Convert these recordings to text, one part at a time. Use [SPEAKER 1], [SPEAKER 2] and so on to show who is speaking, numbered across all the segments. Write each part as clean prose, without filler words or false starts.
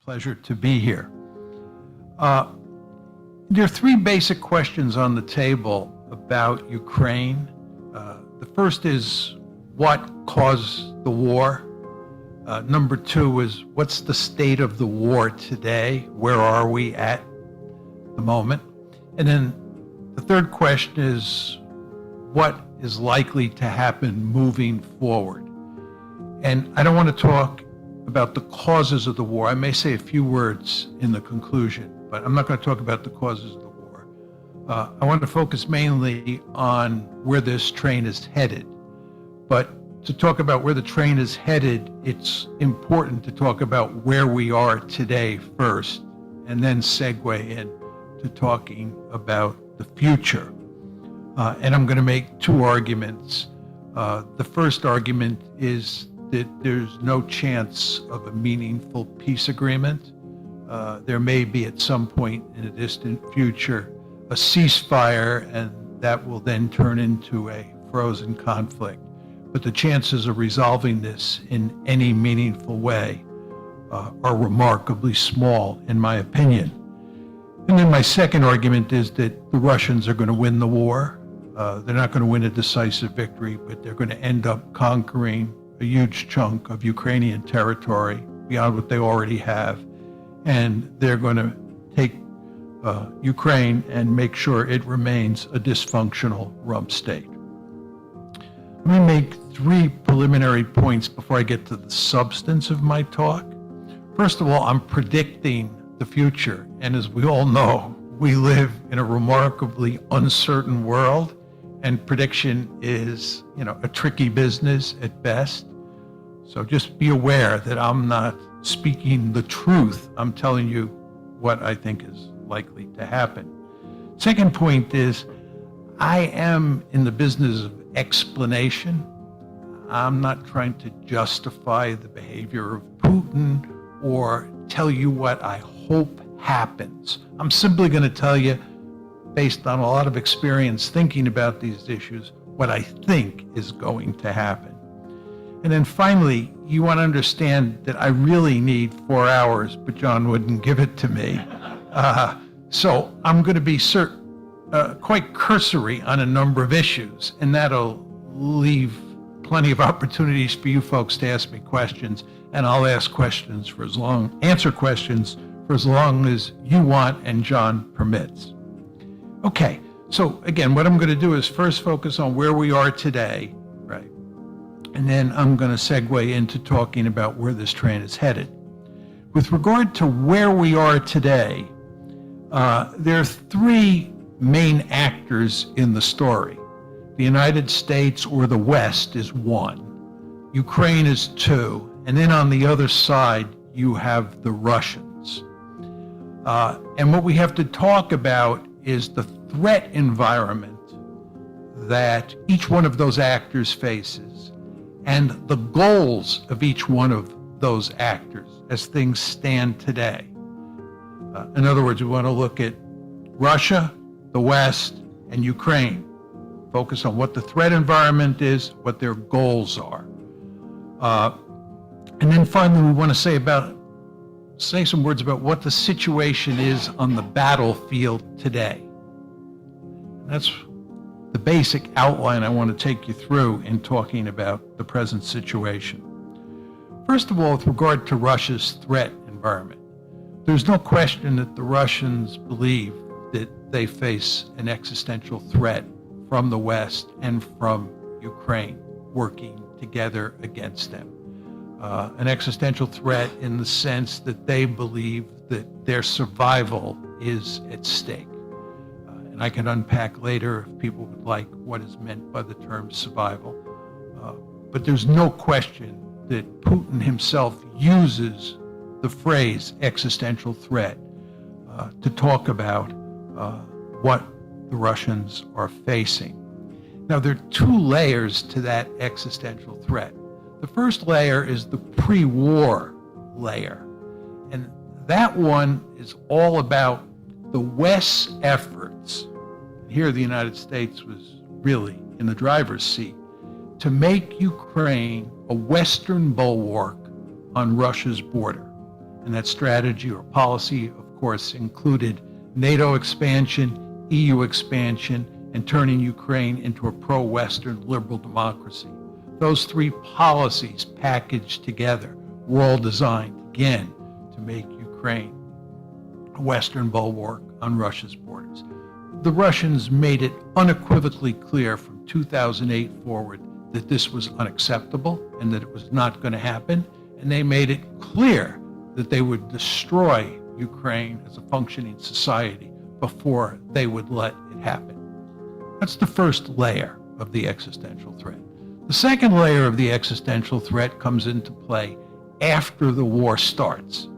[SPEAKER 1] pleasure to be here. There are three basic questions on the table about Ukraine. The first is, what caused the war? Number two is, what's the state of the war today? Where are we at the moment? And then the third question is, what is likely to happen moving forward? And I don't want to talk about the causes of the war. I may say a few words in the conclusion, but I'm not going to talk about the causes of the war. I want to focus mainly on where this train is headed. But to talk about where the train is headed, it's important to talk about where we are today first, and then segue in to talking about the future. And I'm going to make two arguments. The first argument is that there's no chance of a meaningful peace agreement. There may be at some point in a distant future a ceasefire, and that will then turn into a frozen conflict. But the chances of resolving this in any meaningful way are remarkably small, in my opinion. And then my second argument is that the Russians are going to win the war. They're not going to win a decisive victory, but they're going to end up conquering a huge chunk of Ukrainian territory beyond what they already have. And they're going to take Ukraine and make sure it remains a dysfunctional rump state. Let me make three preliminary points before I get to the substance of my talk. First of all, I'm predicting the future. And as we all know, we live in a remarkably uncertain world, and prediction is, a tricky business at best. So just be aware that I'm not speaking the truth. I'm telling you what I think is likely to happen. Second point is, I am in the business of explanation. I'm not trying to justify the behavior of Putin or tell you what I hope happens. I'm simply going to tell you, based on a lot of experience thinking about these issues, what I think is going to happen. And then finally, you want to understand that I really need 4 hours, but John wouldn't give it to me. So I'm going to be quite cursory on a number of issues, and that'll leave plenty of opportunities for you folks to ask me questions, and I'll answer questions for as long as you want and John permits. Okay, so again, what I'm going to do is first focus on where we are today, right? And then I'm going to segue into talking about where this train is headed. With regard to where we are today, there are three main actors in the story. The United States or the West is one, Ukraine is two, and then on the other side you have the Russians. And what we have to talk about is the threat environment that each one of those actors faces and the goals of each one of those actors as things stand today. In other words, we want to look at Russia, the West, and Ukraine. Focus on what the threat environment is, what their goals are. And then finally, we want to say some words about what the situation is on the battlefield today. And that's the basic outline I want to take you through in talking about the present situation. First of all, with regard to Russia's threat environment, there's no question that the Russians believe that they face an existential threat from the West and from Ukraine working together against them. An existential threat in the sense that they believe that their survival is at stake. And I can unpack later, if people would like, what is meant by the term survival. But there's no question that Putin himself uses the phrase existential threat to talk about what the Russians are facing. Now, there are two layers to that existential threat. The first layer is the pre-war layer, and that one is all about the West's efforts. Here the United States was really in the driver's seat to make Ukraine a Western bulwark on Russia's border. And that strategy or policy, of course, included NATO expansion, EU expansion, and turning Ukraine into a pro-Western liberal democracy. Those three policies packaged together were all designed, again, to make Ukraine a Western bulwark on Russia's borders. The Russians made it unequivocally clear from 2008 forward that this was unacceptable and that it was not going to happen. And they made it clear that they would destroy Ukraine as a functioning society before they would let it happen. That's the first layer of the existential threat. The second layer of the existential threat comes into play after the war starts.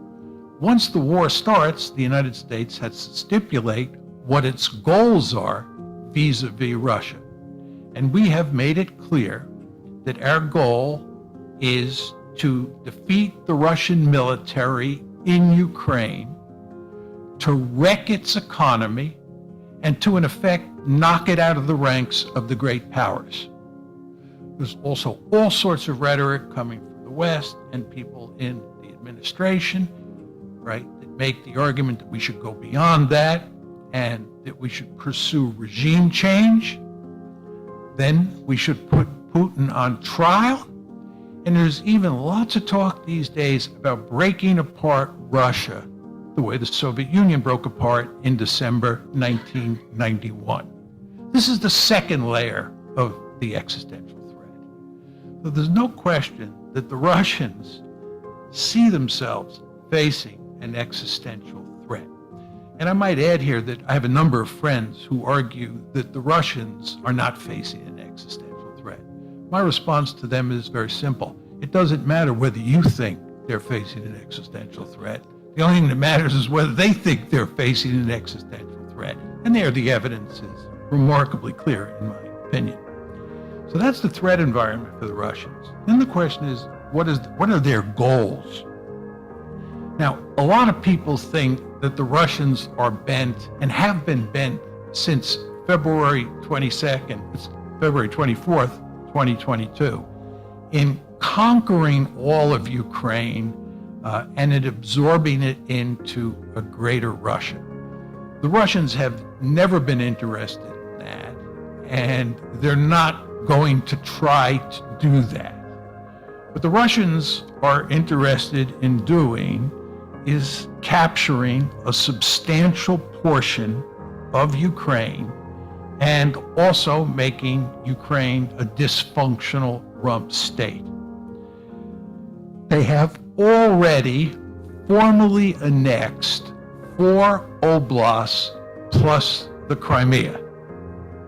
[SPEAKER 1] Once the war starts, the United States has to stipulate what its goals are vis-a-vis Russia. And we have made it clear that our goal is to defeat the Russian military in Ukraine, to wreck its economy, and to, in effect, knock it out of the ranks of the great powers. There's also all sorts of rhetoric coming from the West and people in the administration, right, that make the argument that we should go beyond that and that we should pursue regime change. Then we should put Putin on trial. And there's even lots of talk these days about breaking apart Russia the way the Soviet Union broke apart in December 1991. This is the second layer of the existential threat. So there's no question that the Russians see themselves facing an existential threat. And I might add here that I have a number of friends who argue that the Russians are not facing an existential threat. My response to them is very simple. It doesn't matter whether you think they're facing an existential threat. The only thing that matters is whether they think they're facing an existential threat. And there the evidence is remarkably clear, in my opinion. So that's the threat environment for the Russians. Then the question is, what are their goals? Now, a lot of people think that the Russians are bent and have been bent since February 22nd, February 24th, 2022, in conquering all of Ukraine and in absorbing it into a greater Russia. The Russians have never been interested in that, and they're not going to try to do that. What the Russians are interested in doing is capturing a substantial portion of Ukraine and also making Ukraine a dysfunctional rump state. They have already formally annexed 4 oblasts plus the Crimea.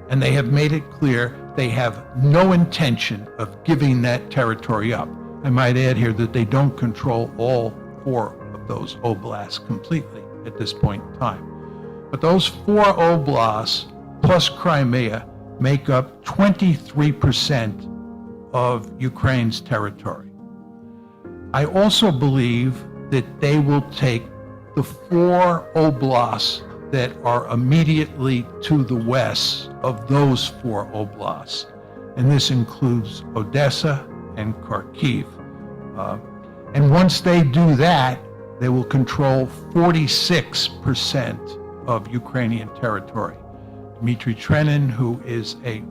[SPEAKER 1] And they have made it clear they have no intention of giving that territory up. I might add here that they don't control all 4 of those oblasts completely at this point in time. But those 4 oblasts plus Crimea make up 23% of Ukraine's territory. I also believe that they will take the 4 oblasts that are immediately to the west of those 4 oblasts. And this includes Odessa and Kharkiv. And once they do that, they will control 46% of Ukrainian territory. Dmitry Trenin, who is a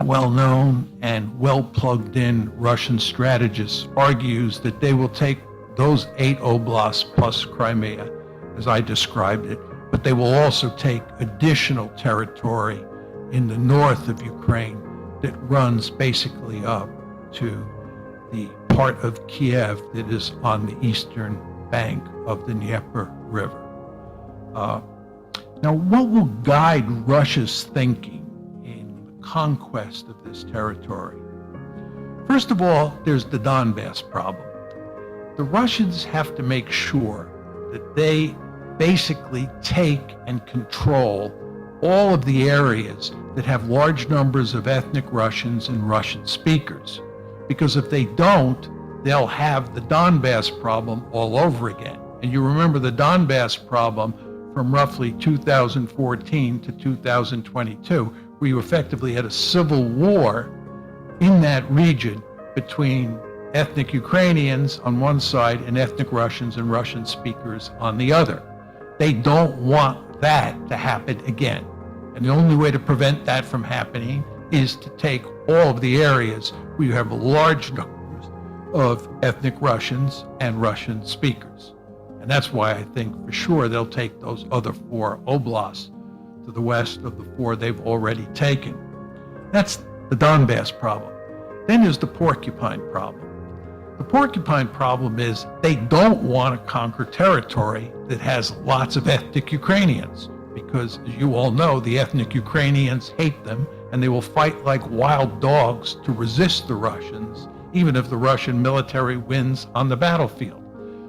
[SPEAKER 1] well-known and well-plugged-in Russian strategist, argues that they will take those 8 oblasts plus Crimea, as I described it, but they will also take additional territory in the north of Ukraine that runs basically up to the part of Kiev that is on the eastern bank of the Dnieper River. Now, what will guide Russia's thinking in the conquest of this territory? First of all, there's the Donbass problem. The Russians have to make sure that they basically take and control all of the areas that have large numbers of ethnic Russians and Russian speakers. Because if they don't, they'll have the Donbass problem all over again. And you remember the Donbass problem from roughly 2014 to 2022, where you effectively had a civil war in that region between ethnic Ukrainians on one side and ethnic Russians and Russian speakers on the other. They don't want that to happen again. And the only way to prevent that from happening is to take all of the areas where you have large numbers of ethnic Russians and Russian speakers. And that's why I think for sure they'll take those other 4 oblasts to the west of the 4 they've already taken. That's the Donbass problem. Then there's the porcupine problem. The porcupine problem is they don't want to conquer territory that has lots of ethnic Ukrainians, because as you all know, the ethnic Ukrainians hate them and they will fight like wild dogs to resist the Russians, even if the Russian military wins on the battlefield.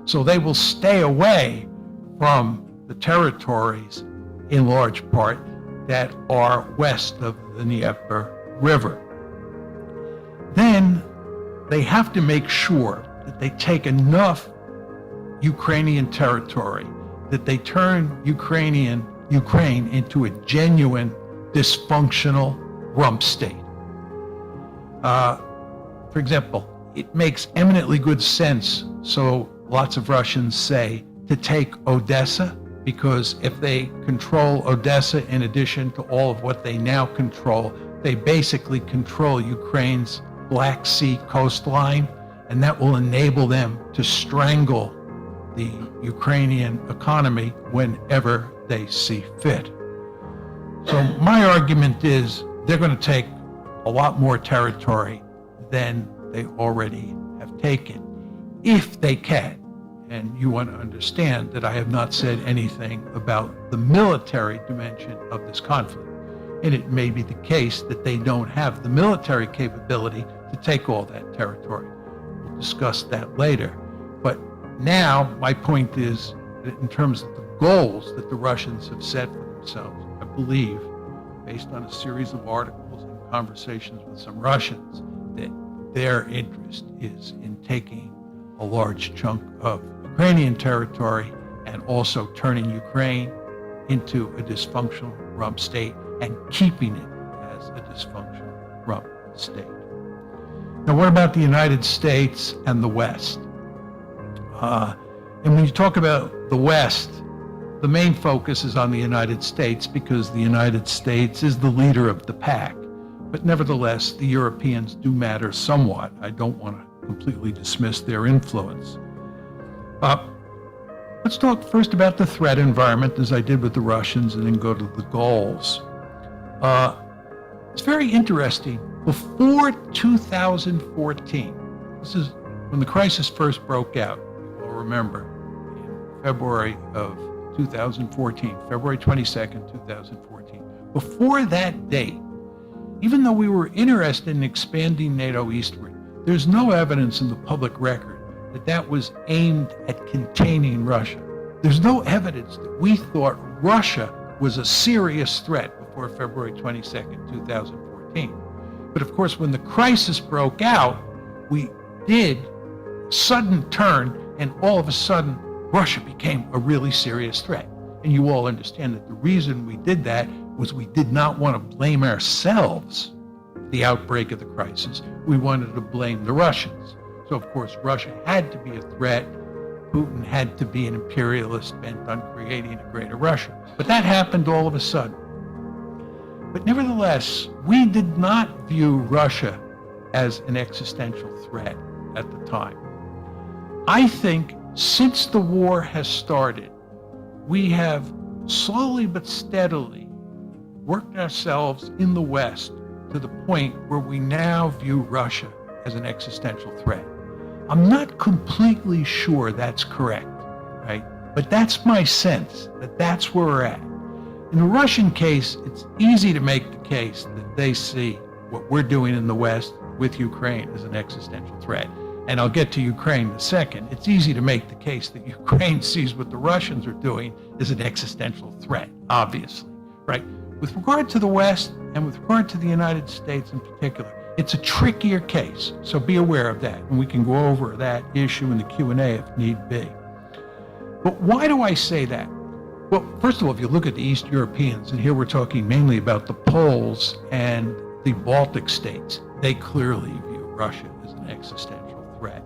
[SPEAKER 1] So they will stay away from the territories in large part that are west of the Dnieper River. Then they have to make sure that they take enough Ukrainian territory that they turn Ukraine into a genuine dysfunctional rump state. For example, it makes eminently good sense, so lots of Russians say, to take Odessa, because if they control Odessa in addition to all of what they now control, they basically control Ukraine's Black Sea coastline, and that will enable them to strangle the Ukrainian economy whenever they see fit. So my argument is they're going to take a lot more territory than they already have taken, if they can. And you want to understand that I have not said anything about the military dimension of this conflict. And it may be the case that they don't have the military capability to take all that territory. We'll discuss that later. But now my point is that in terms of the goals that the Russians have set for themselves, I believe, based on a series of articles and conversations with some Russians, that their interest is in taking a large chunk of Ukrainian territory and also turning Ukraine into a dysfunctional rump state and keeping it as a dysfunctional rump state. Now, what about the United States and the West? And when you talk about the West, the main focus is on the United States because the United States is the leader of the pack. But nevertheless, the Europeans do matter somewhat. I don't want to completely dismiss their influence. Let's talk first about the threat environment, as I did with the Russians, and then go to the goals. It's very interesting. Before 2014, this is when the crisis first broke out, you all remember, in February of 2014, February 22nd, 2014. Before that date, even though we were interested in expanding NATO eastward, there's no evidence in the public record that that was aimed at containing Russia. There's no evidence that we thought Russia was a serious threat before February 22nd, 2014. But of course, when the crisis broke out, we did a sudden turn, and all of a sudden, Russia became a really serious threat. And you all understand that the reason we did that was we did not want to blame ourselves for the outbreak of the crisis. We wanted to blame the Russians. So of course, Russia had to be a threat. Putin had to be an imperialist bent on creating a greater Russia. But that happened all of a sudden. But nevertheless, we did not view Russia as an existential threat at the time. I think since the war has started, we have slowly but steadily worked ourselves in the West to the point where we now view Russia as an existential threat. I'm not completely sure that's correct, right? But that's my sense, that that's where we're at. In the Russian case, it's easy to make the case that they see what we're doing in the West with Ukraine as an existential threat. And I'll get to Ukraine in a second. It's easy to make the case that Ukraine sees what the Russians are doing as an existential threat, obviously, right? With regard to the West and with regard to the United States in particular, it's a trickier case, so be aware of that, and we can go over that issue in the Q&A if need be. But why do I say that? Well, first of all, if you look at the East Europeans, and here we're talking mainly about the Poles and the Baltic states, they clearly view Russia as an existential threat.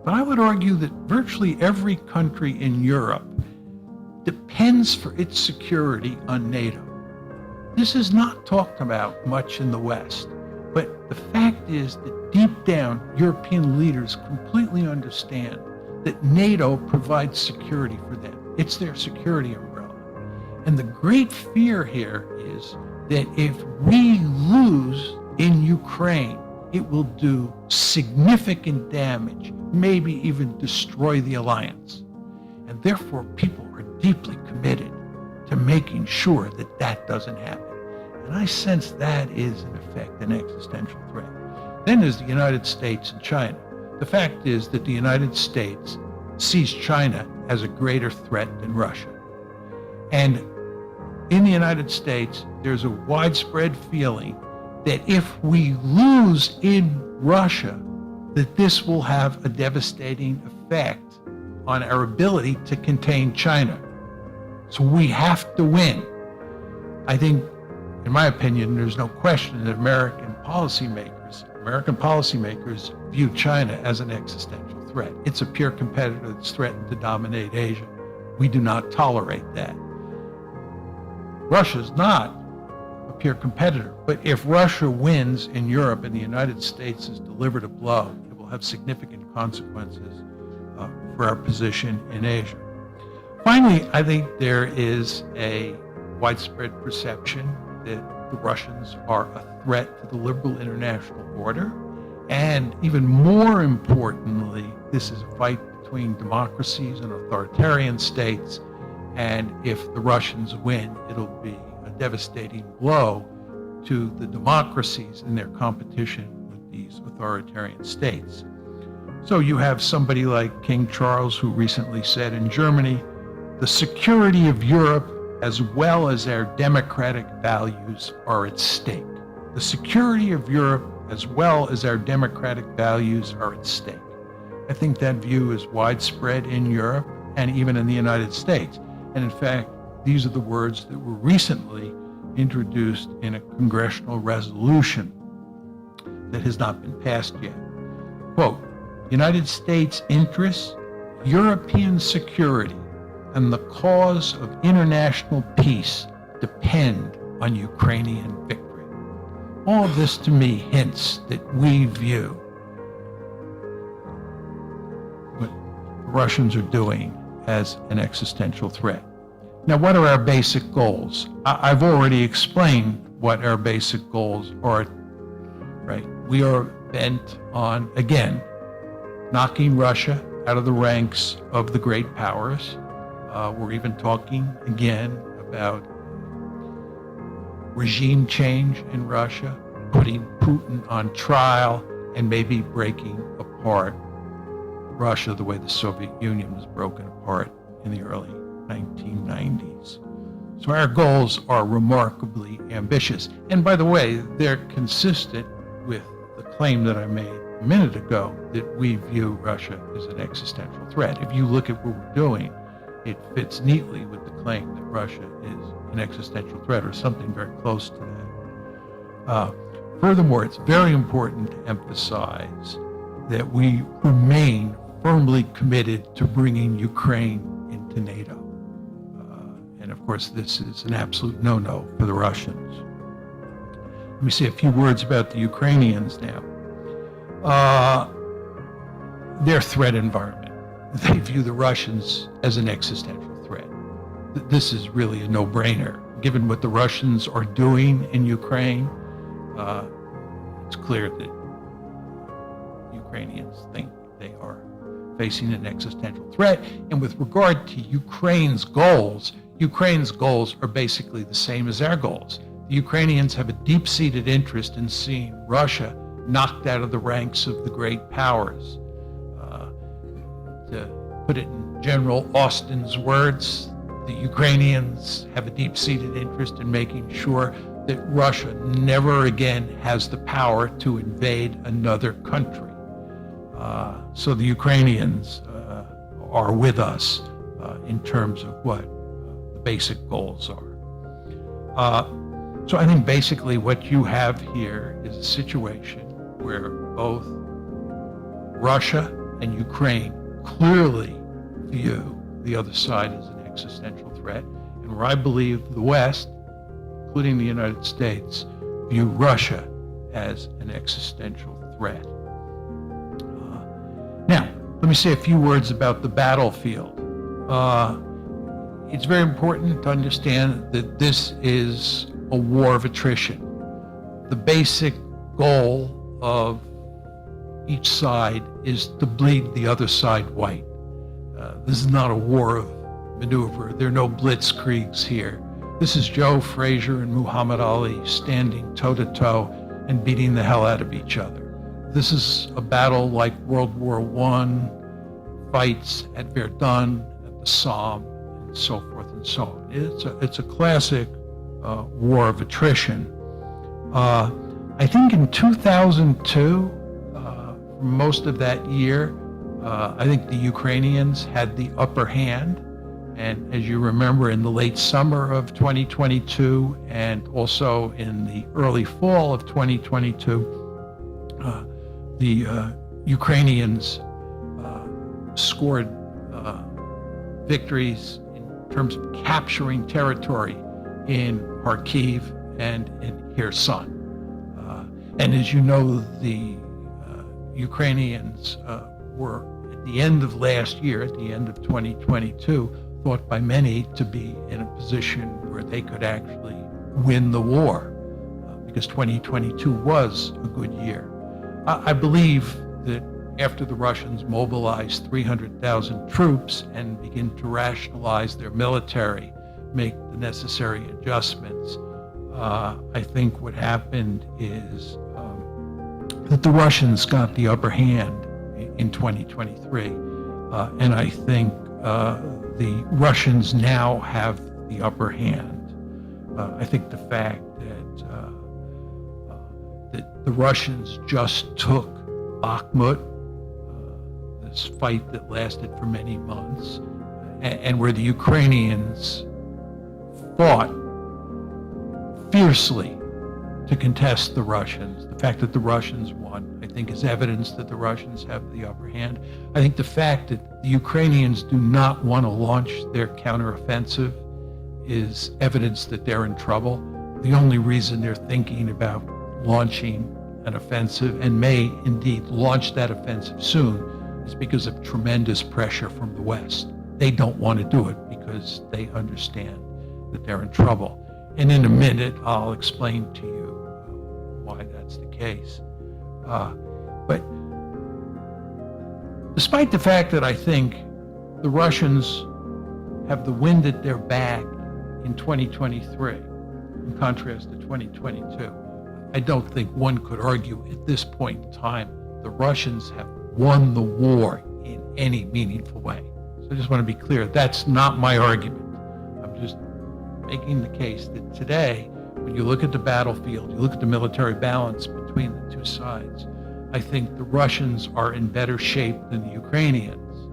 [SPEAKER 1] But I would argue that virtually every country in Europe depends for its security on NATO. This is not talked about much in the West, but the fact is that deep down, European leaders completely understand that NATO provides security for them. It's their security umbrella. And the great fear here is that if we lose in Ukraine, it will do significant damage, maybe even destroy the alliance. And therefore, people are deeply committed to making sure that that doesn't happen. And I sense that is, in effect, an existential threat. Then there's the United States and China. The fact is that the United States sees China as a greater threat than Russia. And in the United States, there's a widespread feeling that if we lose in Russia, that this will have a devastating effect on our ability to contain China. So we have to win. I think, in my opinion, there's no question that American policymakers view China as an existential threat. It's a peer competitor that's threatened to dominate Asia. We do not tolerate that. Russia's not a peer competitor, but if Russia wins in Europe and the United States is delivered a blow, it will have significant consequences for our position in Asia. Finally, I think there is a widespread perception that the Russians are a threat to the liberal international order. And even more importantly, this is a fight between democracies and authoritarian states. And if the Russians win, it'll be a devastating blow to the democracies in their competition with these authoritarian states. So you have somebody like King Charles, who recently said in Germany, the security of Europe as well as our democratic values are at stake. The security of Europe as well as our democratic values are at stake. I think that view is widespread in Europe and even in the United States. And in fact, these are the words that were recently introduced in a congressional resolution that has not been passed yet. Quote, United States interests, European security, and the cause of international peace depend on Ukrainian victory. All of this to me hints that we view what the Russians are doing as an existential threat. Now, what are our basic goals? I've already explained what our basic goals are, right? We are bent on, again, knocking Russia out of the ranks of the great powers. We're even talking again about regime change in Russia, putting Putin on trial, and maybe breaking apart Russia the way the Soviet Union was broken apart in the early 1990s. So our goals are remarkably ambitious. And by the way, they're consistent with the claim that I made a minute ago that we view Russia as an existential threat. If you look at what we're doing, it fits neatly with the claim that Russia is an existential threat or something very close to that. Furthermore, it's very important to emphasize that we remain firmly committed to bringing Ukraine into NATO. And of course, this is an absolute no-no for the Russians. Let me say a few words about the Ukrainians now. Their threat environment. They view the Russians as an existential threat. This is really a no-brainer. Given what the Russians are doing in Ukraine, it's clear that Ukrainians think they are facing an existential threat. And with regard to Ukraine's goals are basically the same as our goals. The Ukrainians have a deep-seated interest in seeing Russia knocked out of the ranks of the great powers. To put it in General Austin's words, the Ukrainians have a deep-seated interest in making sure that Russia never again has the power to invade another country. So the Ukrainians are with us in terms of what the basic goals are. So I think basically what you have here is a situation where both Russia and Ukraine clearly view the other side as an existential threat, and where I believe the West, including the United States, view Russia as an existential threat. Now, let me say a few words about the battlefield. It's very important to understand that this is a war of attrition. The basic goal of each side is to bleed the other side white. This is not a war of maneuver. There are no blitzkriegs here. This is Joe Frazier and Muhammad Ali standing toe-to-toe and beating the hell out of each other. This is a battle like World War I, fights at Verdun, at the Somme, and so forth and so on. It's a classic war of attrition. I think in 2002, for most of that year, I think the Ukrainians had the upper hand. And as you remember, in the late summer of 2022 and also in the early fall of 2022, the Ukrainians scored victories in terms of capturing territory in Kharkiv and in Kherson. And as you know, the Ukrainians were, at the end of last year, at the end of 2022, thought by many to be in a position where they could actually win the war, because 2022 was a good year. I believe that after the Russians mobilized 300,000 troops and begin to rationalize their military, make the necessary adjustments, I think what happened is that the Russians got the upper hand in 2023. And I think the Russians now have the upper hand. I think the fact that the Russians just took Bakhmut, this fight that lasted for many months, and where the Ukrainians fought fiercely to contest the Russians. The fact that the Russians won, I think, is evidence that the Russians have the upper hand. I think the fact that the Ukrainians do not want to launch their counteroffensive is evidence that they're in trouble. The only reason they're thinking about launching an offensive, and may indeed launch that offensive soon, is because of tremendous pressure from the West. They don't want to do it because they understand that they're in trouble. And in a minute, I'll explain to you why that's the case. But despite the fact that I think the Russians have the wind at their back in 2023, in contrast to 2022, I don't think one could argue at this point in time the Russians have won the war in any meaningful way. So I just want to be clear, that's not my argument. I'm just making the case that today, when you look at the battlefield, you look at the military balance between the two sides, I think the Russians are in better shape than the Ukrainians.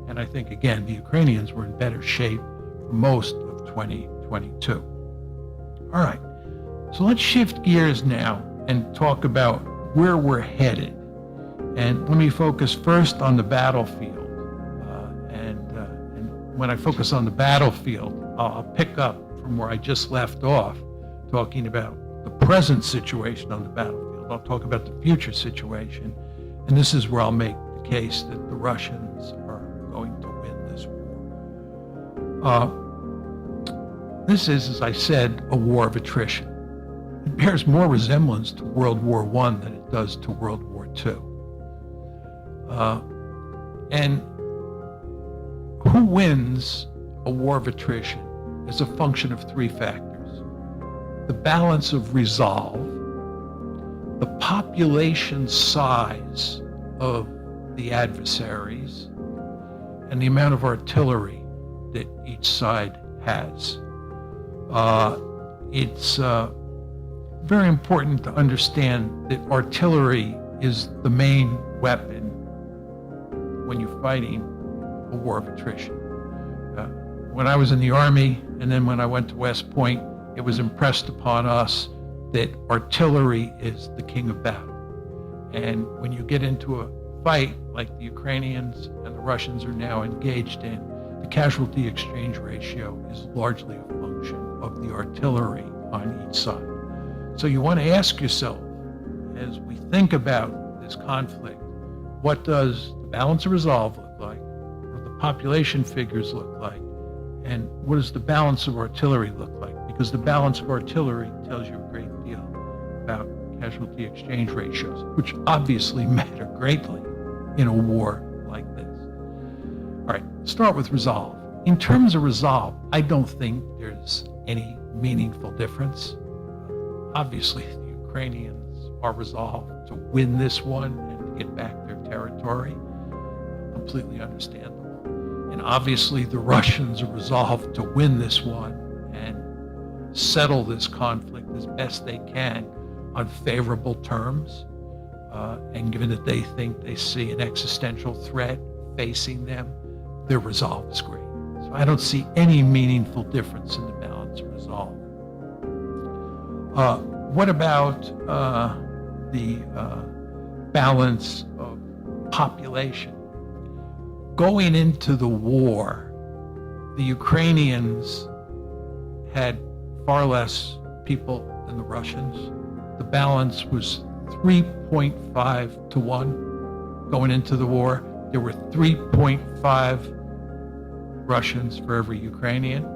[SPEAKER 1] And I think, again, the Ukrainians were in better shape for most of 2022. All right, so let's shift gears now and talk about where we're headed. And let me focus first on the battlefield. And when I focus on the battlefield, I'll pick up from where I just left off, talking about the present situation on the battlefield. I'll talk about the future situation, and this is where I'll make the case that the Russians are going to win this war. This is, as I said, a war of attrition. It bears more resemblance to World War I than it does to World War II. And who wins a war of attrition is a function of three factors: the balance of resolve, the population size of the adversaries, and the amount of artillery that each side has. It's very important to understand that artillery is the main weapon when you're fighting a war of attrition. When I was in the Army, and then when I went to West Point, it was impressed upon us that artillery is the king of battle. And when you get into a fight like the Ukrainians and the Russians are now engaged in, the casualty exchange ratio is largely a function of the artillery on each side. So you want to ask yourself, as we think about this conflict, what does the balance of resolve look like? What do the population figures look like? And what does the balance of artillery look like? Because the balance of artillery tells you a great deal about casualty exchange ratios, which obviously matter greatly in a war like this. All right, start with resolve. In terms of resolve, I don't think there's any meaningful difference. Obviously, the Ukrainians are resolved to win this one and to get back their territory. Completely understandable. And obviously, the Russians are resolved to win this one and settle this conflict as best they can on favorable terms. And given that they think they see an existential threat facing them, their resolve is great. So I don't see any meaningful difference in the balance of resolve. What about the balance of population? Going into the war, the Ukrainians had far less people than the Russians. The balance was 3.5 to 1 going into the war. There were 3.5 Russians for every Ukrainian.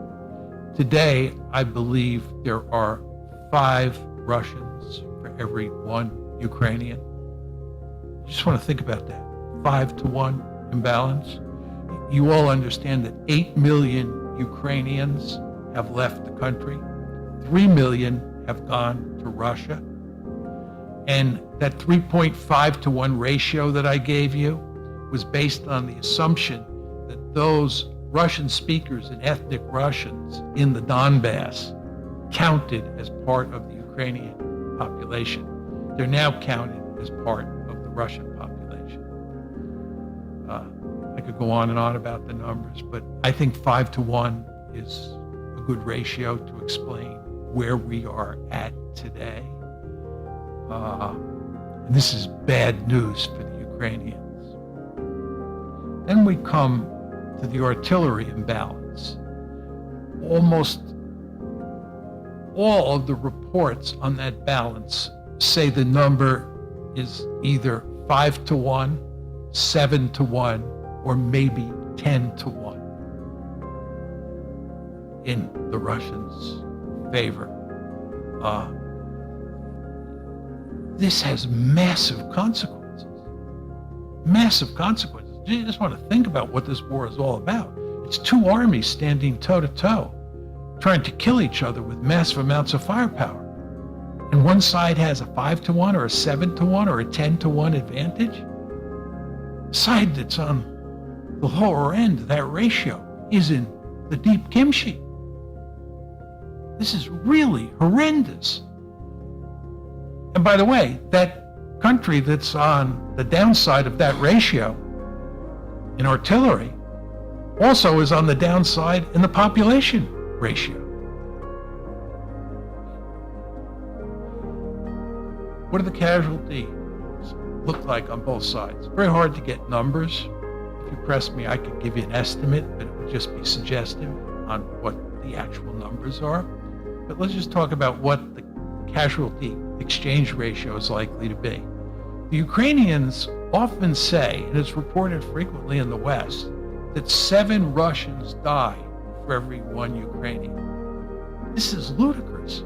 [SPEAKER 1] Today, I believe there are 5 Russians for every 1 Ukrainian. You just want to think about that. 5 to 1 imbalance. You all understand that 8 million Ukrainians have left the country. 3 million have gone to Russia. And that 3.5 to 1 ratio that I gave you was based on the assumption that those Russian speakers and ethnic Russians in the Donbass counted as part of the Ukrainian population. They're now counted as part of the Russian population. I could go on and on about the numbers, but I think 5 to 1 is a good ratio to explain where we are at today. And this is bad news for the Ukrainians. Then we come to the artillery imbalance. Almost all of the reports on that balance say the number is either 5 to 1, 7 to 1, or maybe 10 to 1 in the Russians' favor. This has massive consequences. Massive consequences. You just want to think about what this war is all about. It's 2 armies standing toe-to-toe, trying to kill each other with massive amounts of firepower. And one side has a 5 to 1 or a 7 to 1 or a 10 to 1 advantage. The side that's on the lower end of that ratio is in the deep kimchi. This is really horrendous. And by the way, that country that's on the downside of that ratio in artillery also is on the downside in the population ratio. What do the casualties look like on both sides? Very hard to get numbers. If you press me, I could give you an estimate, but it would just be suggestive on what the actual numbers are. But let's just talk about what the casualty exchange ratio is likely to be. The Ukrainians often say, and it's reported frequently in the West, that 7 Russians die for every 1 Ukrainian. This is ludicrous.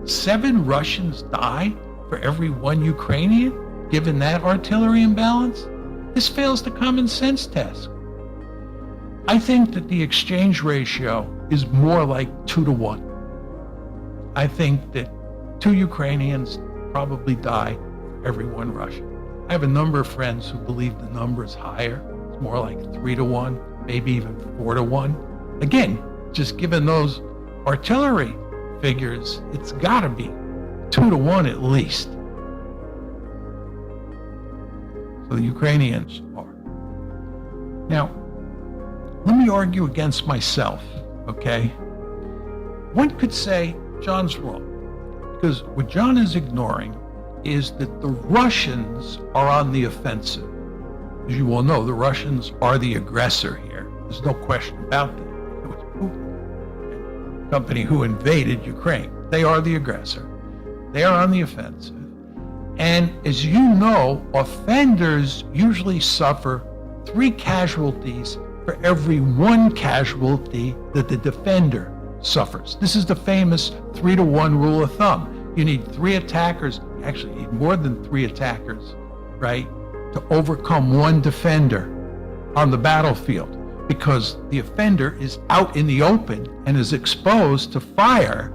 [SPEAKER 1] 7 Russians die for every 1 Ukrainian, given that artillery imbalance? This fails the common sense test. I think that the exchange ratio is more like 2 to 1. I think that 2 Ukrainians probably die for every 1 Russian. I have a number of friends who believe the number is higher. It's more like 3 to 1, maybe even 4 to 1. Again, just given those artillery figures, it's got to be 2 to 1 at least. So the Ukrainians are. Now, let me argue against myself, okay? One could say John's wrong, because what John is ignoring is that the Russians are on the offensive. as you all know, the Russians are the aggressor here. There's no question about that. It was Putin, the company who invaded Ukraine. They are the aggressor. They are on the offensive. And as you know, offenders usually suffer 3 casualties for every 1 casualty that the defender suffers. This is the famous 3-to-1 rule of thumb. You need 3 attackers, you actually need more than 3 attackers, right, to overcome 1 defender on the battlefield, because the offender is out in the open and is exposed to fire,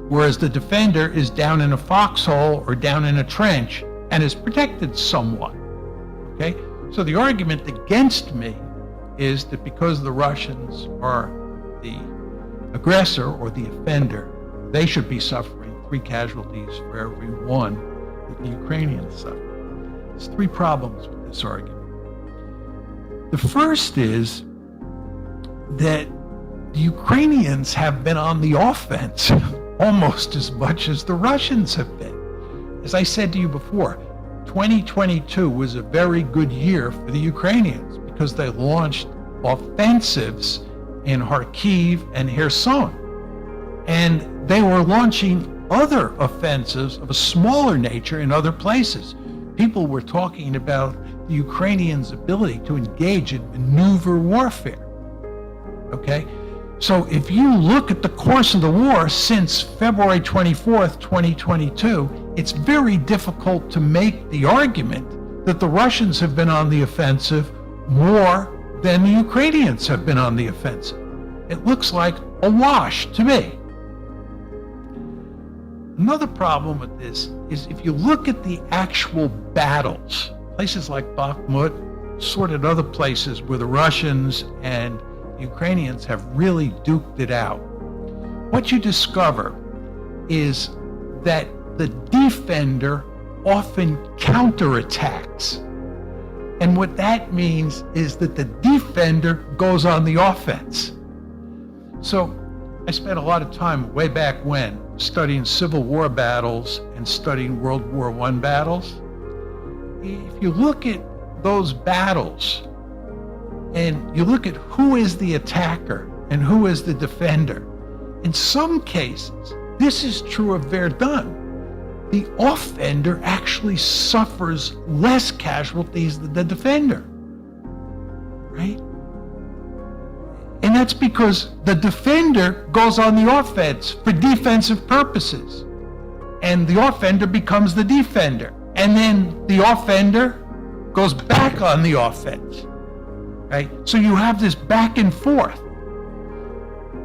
[SPEAKER 1] whereas the defender is down in a foxhole or down in a trench and is protected somewhat, okay? So the argument against me is that because the Russians are the aggressor or the offender, they should be suffering 3 casualties for every 1 that the Ukrainians suffer. There's 3 problems with this argument. The first is that the Ukrainians have been on the offense almost as much as the Russians have been. As I said to you before, 2022 was a very good year for the Ukrainians because they launched offensives in Kharkiv and Kherson. And they were launching other offensives of a smaller nature in other places. People were talking about the Ukrainians' ability to engage in maneuver warfare. Okay? So if you look at the course of the war since February 24th, 2022, it's very difficult to make the argument that the Russians have been on the offensive more than the Ukrainians have been on the offensive. It looks like a wash to me. Another problem with this is if you look at the actual battles, places like Bakhmut, sorted other places where the Russians and Ukrainians have really duked it out, what you discover is that the defender often counterattacks. And what that means is that the defender goes on the offense. So I spent a lot of time way back when studying Civil War battles and studying World War I battles. If you look at those battles and you look at who is the attacker and who is the defender, in some cases, this is true of Verdun, the offender actually suffers less casualties than the defender, right? And that's because the defender goes on the offense for defensive purposes, and the offender becomes the defender, and then the offender goes back on the offense, right? So you have this back and forth.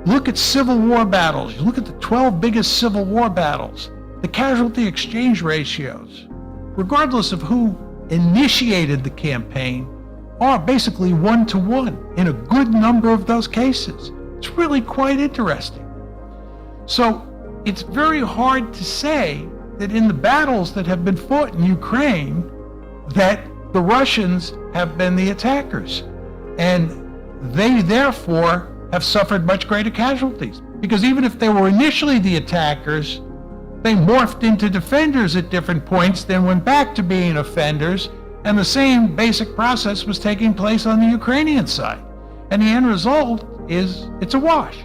[SPEAKER 1] Look at Civil War battles. You look at the 12 biggest Civil War battles. The casualty exchange ratios, regardless of who initiated the campaign, are basically 1-to-1 in a good number of those cases. It's really quite interesting. So it's very hard to say that in the battles that have been fought in Ukraine, that the Russians have been the attackers. And they therefore have suffered much greater casualties. Because even if they were initially the attackers, they morphed into defenders at different points, then went back to being offenders, and the same basic process was taking place on the Ukrainian side. And the end result is it's a wash.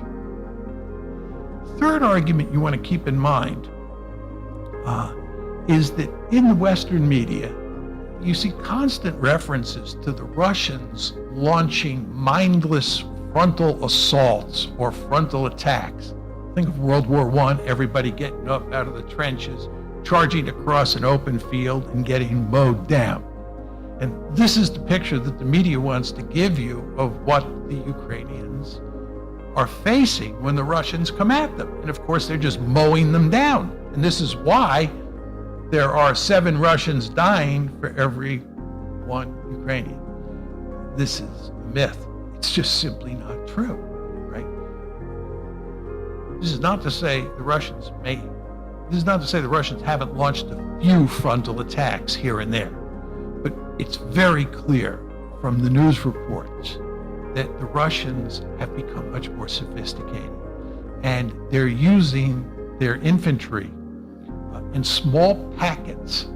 [SPEAKER 1] Third argument you want to keep in mind is that in the Western media, you see constant references to the Russians launching mindless frontal assaults or frontal attacks. Think of World War I, everybody getting up out of the trenches, charging across an open field and getting mowed down. And this is the picture that the media wants to give you of what the Ukrainians are facing when the Russians come at them. And of course, they're just mowing them down. And this is why there are 7 Russians dying for every 1 Ukrainian. This is a myth. It's just simply not true, right? This is not to say the Russians haven't launched a few frontal attacks here and there. But it's very clear from the news reports that the Russians have become much more sophisticated. And they're using their infantry in small packets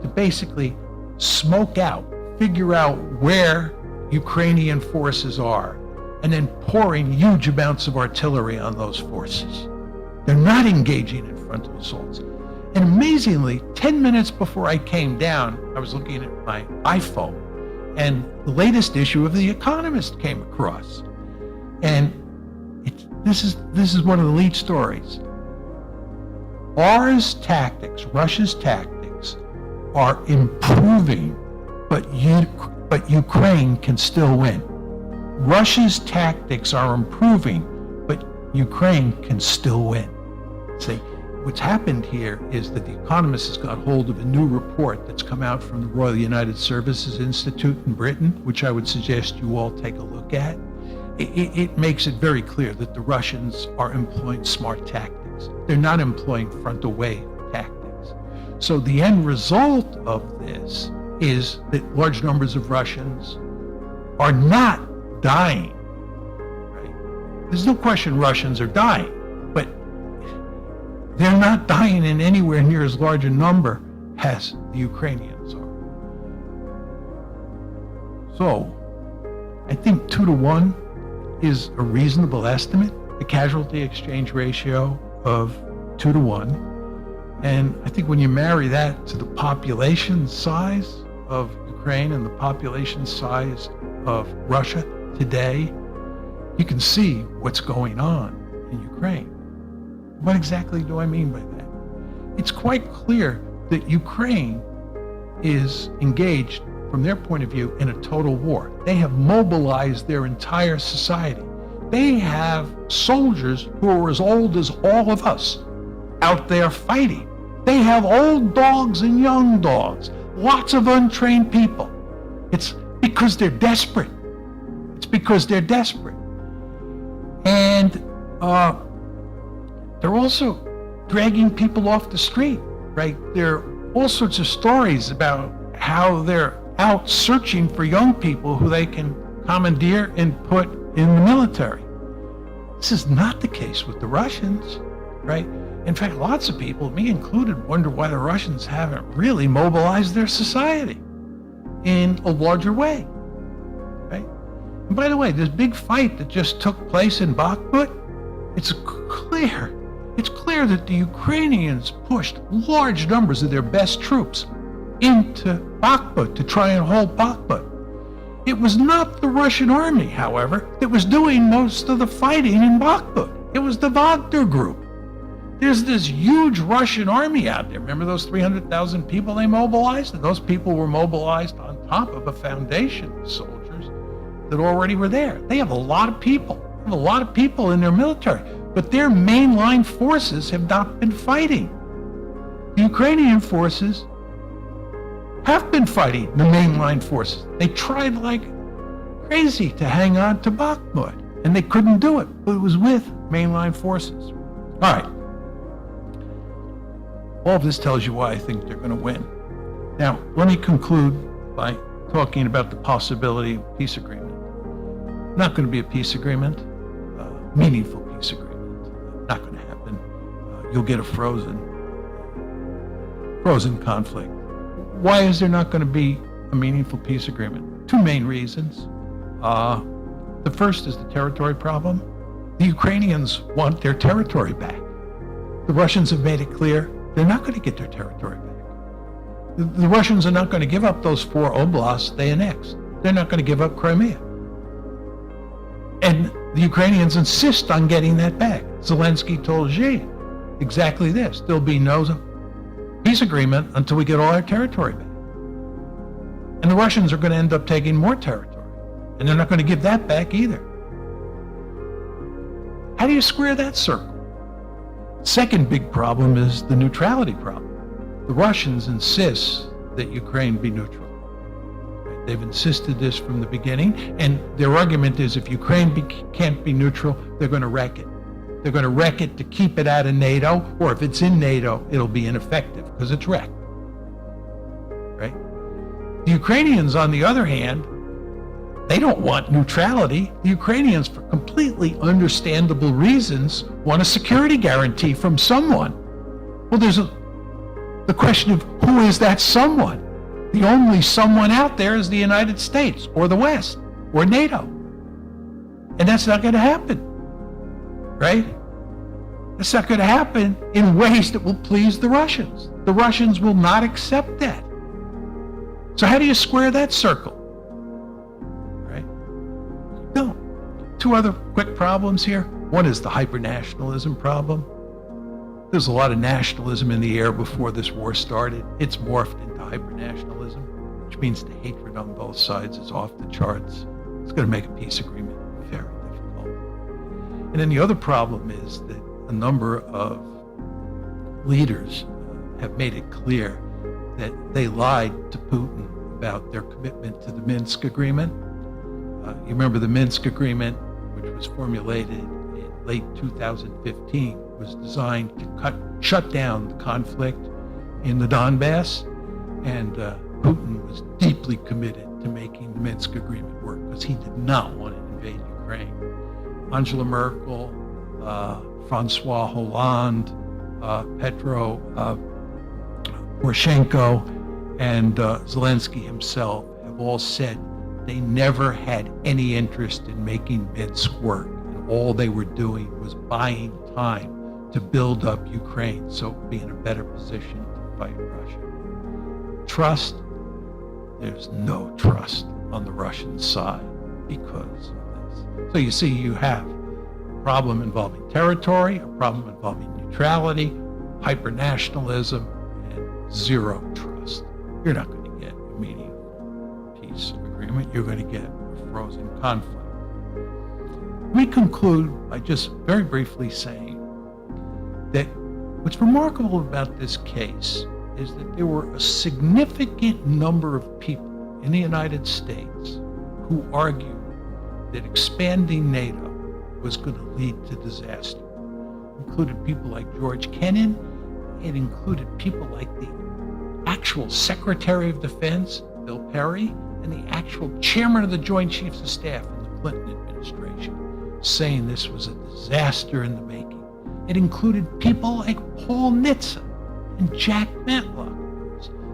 [SPEAKER 1] to basically smoke out figure out where Ukrainian forces are and then pouring huge amounts of artillery on those forces. They're not engaging in frontal assaults. And amazingly, 10 minutes before I came down, I was looking at my iPhone, and the latest issue of The Economist came across. And this is one of the lead stories. Russia's tactics are improving, but Ukraine can still win. Russia's tactics are improving, but Ukraine can still win. See, what's happened here is that The Economist has got hold of a new report that's come out from the Royal United Services Institute in Britain, which I would suggest you all take a look at. It makes it very clear that the Russians are employing smart tactics. They're not employing frontal wave tactics. So the end result of this is that large numbers of Russians are not dying, right? There's no question Russians are dying, but they're not dying in anywhere near as large a number as the Ukrainians are. So I think 2 to 1 is a reasonable estimate, the casualty exchange ratio of 2 to 1. And I think when you marry that to the population size of Ukraine and the population size of Russia today, you can see what's going on in Ukraine. What exactly do I mean by that? It's quite clear that Ukraine is engaged, from their point of view, in a total war. They have mobilized their entire society. They have soldiers who are as old as all of us out there fighting. They have old dogs and young dogs, lots of untrained people. It's because they're desperate. It's because they're desperate. And they're also dragging people off the street, right? There are all sorts of stories about how they're out searching for young people who they can commandeer and put in the military. This is not the case with the Russians, right? In fact, lots of people, me included, wonder why the Russians haven't really mobilized their society in a larger way, right? And by the way, this big fight that just took place in Bakhmut, it's clear that the Ukrainians pushed large numbers of their best troops into Bakhmut to try and hold Bakhmut. It was not the Russian army, however, that was doing most of the fighting in Bakhmut. It was the Wagner group. There's this huge Russian army out there. Remember those 300,000 people they mobilized? And those people were mobilized on top of a foundation of soldiers that already were there. They have a lot of people. They have a lot of people in their military. But their mainline forces have not been fighting. The Ukrainian forces have been fighting the mainline forces. They tried like crazy to hang on to Bakhmut, and they couldn't do it, but it was with mainline forces. All right. All of this tells you why I think they're going to win. Now, let me conclude by talking about the possibility of peace agreement. Not going to be a peace agreement, meaningful peace agreement. Not going to happen. You'll get a frozen conflict. Why is there not going to be a meaningful peace agreement? Two main reasons. The first is the territory problem. The Ukrainians want their territory back. The Russians have made it clear they're not going to get their territory back. The Russians are not going to give up those 4 oblasts they annexed. They're not going to give up Crimea. And the Ukrainians insist on getting that back. Zelensky told Xi exactly this. There'll be no peace agreement until we get all our territory back. And the Russians are going to end up taking more territory. And they're not going to give that back either. How do you square that circle? Second big problem is the neutrality problem. The Russians insist that Ukraine be neutral. They've insisted this from the beginning, and their argument is if Ukraine can't be neutral, they're going to wreck it. They're going to wreck it to keep it out of NATO, or if it's in NATO, it'll be ineffective because it's wrecked. Right? The Ukrainians, on the other hand, they don't want neutrality. The Ukrainians, for completely understandable reasons, want a security guarantee from someone. Well, there's the question of who is that someone? The only someone out there is the United States or the West or NATO. And that's not going to happen, right? That's not going to happen in ways that will please the Russians. The Russians will not accept that. So how do you square that circle, right? No. Two other quick problems here. One is the hyper-nationalism problem. There's a lot of nationalism in the air before this war started. It's morphed into hyper-nationalism, which means the hatred on both sides is off the charts. It's going to make a peace agreement very difficult. And then the other problem is that a number of leaders have made it clear that they lied to Putin about their commitment to the Minsk agreement. You remember the Minsk agreement, which was formulated in late 2015, was designed to shut down the conflict in the Donbass, and Putin was deeply committed to making the Minsk agreement work because he did not want to invade Ukraine. Angela Merkel, Francois Hollande, Petro Poroshenko, and Zelensky himself have all said they never had any interest in making Minsk work, and all they were doing was buying time to build up Ukraine so it would be in a better position to fight Russia. Trust, there's no trust on the Russian side because of this. So you see, you have a problem involving territory, a problem involving neutrality, hyper-nationalism, and zero trust. You're not going to get a meaningful peace agreement. You're going to get a frozen conflict. Let me conclude by just very briefly saying that what's remarkable about this case is that there were a significant number of people in the United States who argued that expanding NATO was going to lead to disaster. It included people like George Kennan. It included people like the actual Secretary of Defense, Bill Perry, and the actual Chairman of the Joint Chiefs of Staff in the Clinton administration, saying this was a disaster in the making. It included people like Paul Nitze and Jack Matlock.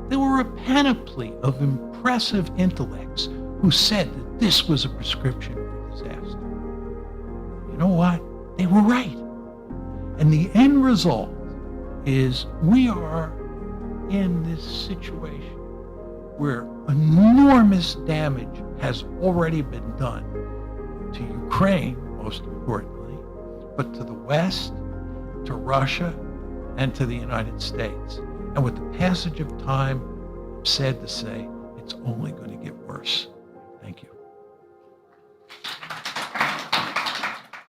[SPEAKER 1] There were a panoply of impressive intellects who said that this was a prescription for disaster. You know what? They were right. And the end result is we are in this situation where enormous damage has already been done to Ukraine, most importantly, but to the West, to Russia, and to the United States. And with the passage of time, I'm sad to say, it's only going to get worse. Thank you.